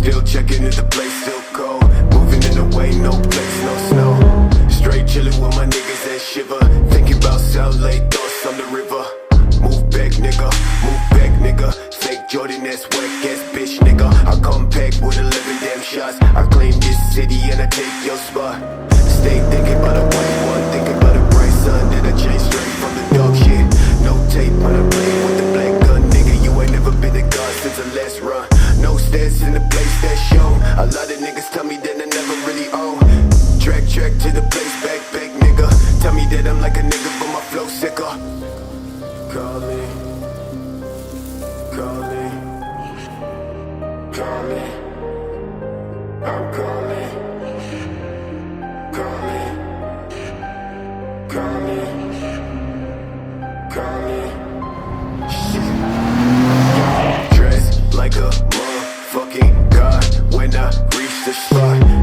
Still checking if the place still cold. Moving in the way, no place, no snow. Straight chilling with my niggas that shiver. Thinking about South Lake, thoughts on the river. Move back, nigga, move back, nigga. Fake Jordan, that's whack ass bitch, nigga. I come back with 11 damn shots. I claim this city and I take your spot. Stay thinking about a white one, thinking about a bright sun. Then I chase straight from the dog shit. No tape when I play with the black gun, nigga. You ain't never been a god since the last run. No stats in the place that's shown. A lot of niggas tell me that I never really own. Track to the place, back, nigga. Tell me that I'm like a nigga, but my flow sicker. Call me, call me, call me. I'm calling, call me, call me, call me. Shit. Dressed like a motherfucking god when I reach the spot.